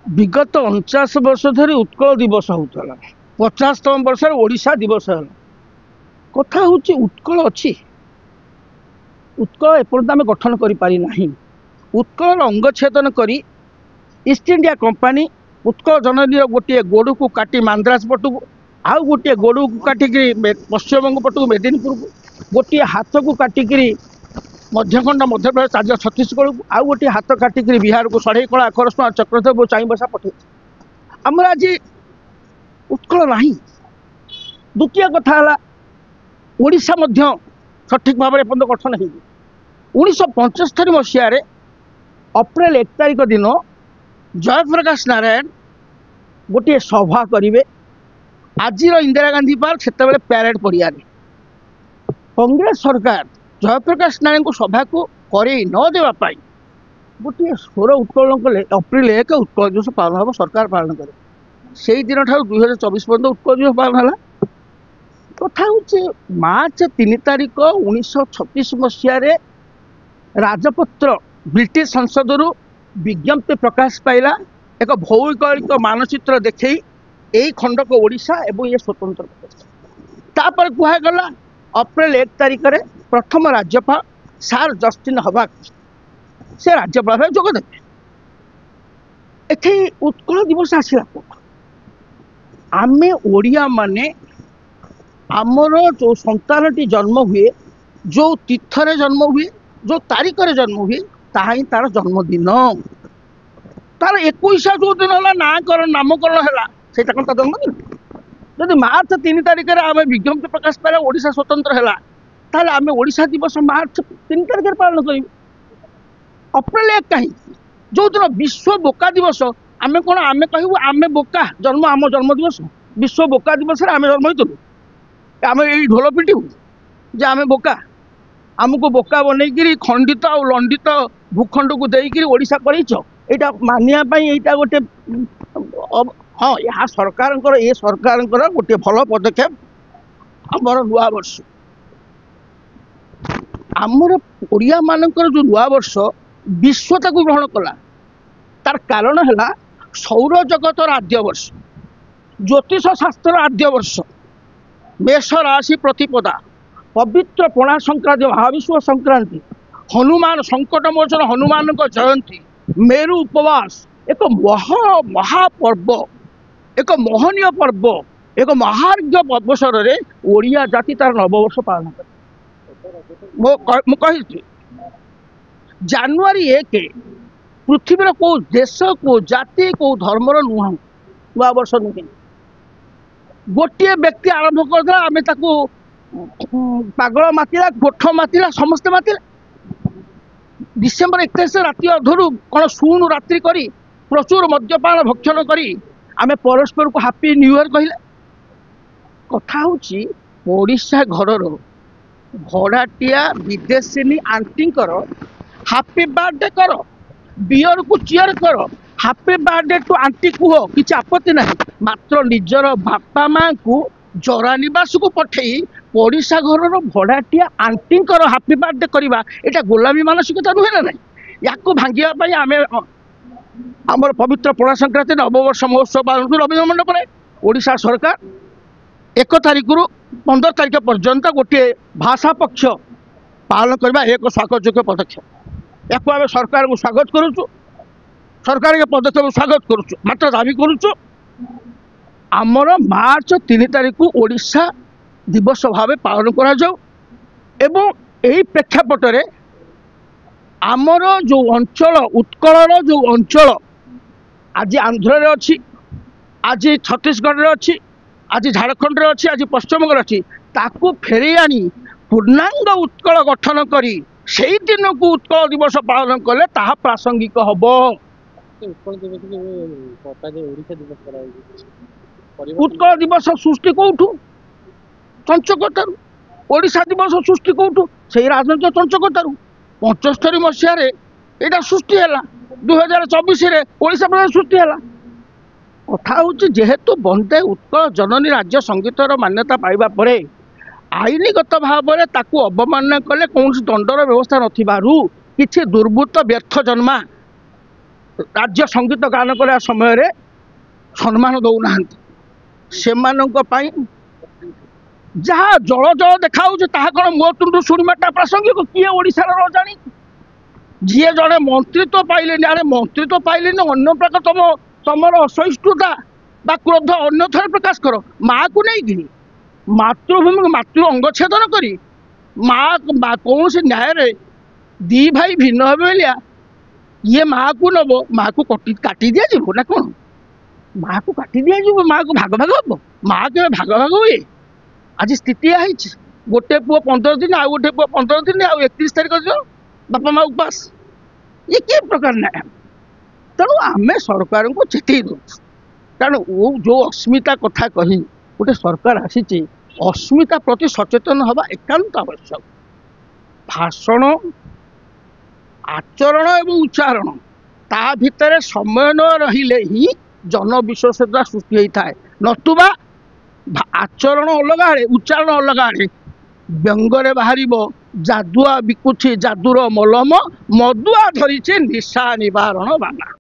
विगत 49 वर्ष धरी उत्कल दिवस होता 50तम वर्ष ओडिशा दिवस है कथा हूँ उत्कल अच्छी उत्कल एपर्यंत आम गठन करें उत्कल अंगछेदन कर ईस्ट इंडिया कंपानी उत्कल जननी गोटे गोड़ को काटी मांद्रास पटू आउ गोटे गोड़ को काटिक पश्चिमबंग पटू मेदिनीपुर को गोटे हाथ को काटिक मध्यखंड मध्यप्रदेश राज्य छत्तीसगढ़ को आउ गोटे हाथ काटिक बिहार को षढ़ई कला आखरसुआ चक्रधरपुर चाईबसा पठे आमर आज उत्कल ना। द्वितीय कथा है ओडिशा मध्य सठिक भाव में गठन हो 1975 मसीह अप्रैल 1 तारिख दिन जयप्रकाश नारायण गोटे सभा करेंगे आज इंदिरा गांधी पार्क से प्यारेड पड़िया कांग्रेस सरकार जयप्रकाश नारायण को सभा को करे न देवाई गोटे स्वर उत्कलन कले अप्रैल 1 उत्कल दिवस पालन हम सरकार पालन करे से दिन ठार 2024 पर्यटन उत्कल दिवस पालन है। कथा हूँ मार्च 3 तारिख 1936 मसीह राजपत्र ब्रिटिश संसद विज्ञप्ति प्रकाश पाइला एक भौगोलिक मानचित्र देखे यही खंड को ओडिशा एवं ये स्वतंत्र तापर कहगला अप्रैल 1 तारिख में प्रथम राज्यपाल सार जस्टिन हबाक से राज्यपाल भाव जोगदेवे एथे उत्कल दिवस आसला आमे ओडिया माने आमर जो संतानटी जन्म हुए जो तीर्थरे जन्म हुए जो तारीख जन्म हुए ताही तार जन्मदिन तार 21 जो दिन है नाकरण नामकरण है से जन्मदिन जदि मार्च 3 तारिख में आम विज्ञप्ति प्रकाश पाला ओडिशा स्वतंत्र है ताले आम ओडिशा दिवस मार्च 3 तारिख पालन कर अप्रैल 1 कहीं जो दिन विश्व बोका दिवस आम कौन आम कहूँ आम बोका जन्म आम जन्म दिवस विश्व बोका दिवस आम जन्म होलु आम यही ढोल पिटू जे आम बोका आमको बोका बनईकि खंडित आ लंडित भूखंड को देकर ओडिशा कर मानिया यहाँ गोटे हाँ यहाँ सरकार ये सरकार गोटे भल पदक्षेप आमर नुआ वर्ष आमर ओडिया मानकर जो नुआ वर्ष विश्वता को ग्रहण कला तार कारण है सौर जगतर आद्य वर्ष ज्योतिष शास्त्र आद्य वर्ष मेष राशि प्रतिपदा पवित्र पणा संक्रांति महाविश्व संक्रांति हनुमान संकट मोचन हनुमान जयंती मेरु उपवास एक महापर्व एक मोहनीय पर्व एक महार्घ्य अवसर में ओडिया जाति तार नववर्ष पालन कर जानुरी 1 पृथ्वी को देश को जाति को धर्मर नुह नुआ वर्ष नुहे गोटे व्यक्ति आरंभ करदा आमे ताकू पागल मातिला गोठ मातिला समस्ते मातिला डिसेम्बर 31 राति अधरू कौन शून रात्रि करी प्रचुर मद्यपान भक्षण करी आमे परस्पर को हापी न्यू इयर कहले कथा हूँ ओडिशा घर भड़ाटिया विदेशी आंटी हापी बर्थडे कर बियर को चियर कर हापी बर्थडे टू आंटी कह किसी आपत्ति ना मात्र निजर बापा माँ को जरानिवास को पठे ओडिशा घर भड़ाटिया आंटी हापी बर्थडे करवा यहाँ गोलामी मानसिकता नुहे ना ना या भांगापी आम आमर पवित्र पणा संक्रांति नववर्ष महोत्सव पालन कर रवीन्द्र मंडप में ओडिशा सरकार 1 तारिख रु 15 तारिख पर्यंत गोटे भाषा पक्ष पालन करवा एक स्वागत योग्य पदक्षेप या आम सरकार को स्वागत करुचु सरकार के पदक्षेप स्वागत करुचु मात्र दाबी करुचु आमर मार्च 3 तारिख को ओडिशा दिवस भाव पालन करा जाऊ एवं यही प्रेक्षापट में आमर जो अंचल उत्कलर जो अंचल आज आंध्र रे अच्छी आज छत्तीसगढ़ रे अच्छी आज झारखंड रे अच्छी आज पश्चिमबंग अच्छी ताकू फेरी आनी पूर्णांग उत्कल गठन करी से दिन को उत्कल दिवस पालन कले ताहा प्रासंगिक हम। उत्कल दिवस सृष्टि कौटू चंचकतारू ओडिशा दिवस सृष्टि कौटू से राजनैतिक चंचकतारू 75 मसीह यहाँ सृष्टि है 2024 ओडिशा प्रदेश सृष्टि है कथा हूँ जेहेतु वंदे उत्कल जननी राज्य संगीतर मान्यता पाइबा परे आईनगत भाव में ताकू अवमानना कले कौन दंडर व्यवस्था नथिबारु किछि दुर्बृत्त व्यर्थ जन्मा राज्य संगीत गान करा समय सम्मान दौना से जहाँ जल जल देखा कौन मो तुंडु शुणवाटा प्रासंगिक किए ओडार रजाणी जी जड़े मंत्रित्व पाइले अरे मंत्रित्व पाइले अन्न प्रकार तुम असहिष्णुता क्रोध अन्य प्रकाश कर माँ को नहीं मातृभूमि को मातृ अंगछेदन कर माँ कौन से न्याय दी भाई भिन्न हे ये माँ को नब माँ को काटी दि ना कौन माँ को काटी दि माँ को भाग भाग हम माँ के भाग भाग हुए आज स्थिति गोटे पुओ 15 दिन आउ गोटे पुओ 15 दिन आउ 31 तारीख दिन बापा माँ उपास ये कि प्रकार न्याय तेणु आम सरकार को चेतई दौ कारण वो जो अस्मिता कथा कही गोटे सरकार आसी अस्मिता प्रति सचेतन हवा एकांत आवश्यक भाषण आचरण एवं उच्चारण ता भितर समन्वय रहिले ही जनविश्वासता सृष्टि होता है नतुबा आचरण अलग आड़े उच्चारण अलग आड़े व्यंगरे बाहर जादुआ बिकुछि जादुर मलम मदुआ धरी निशा निवारण बाना।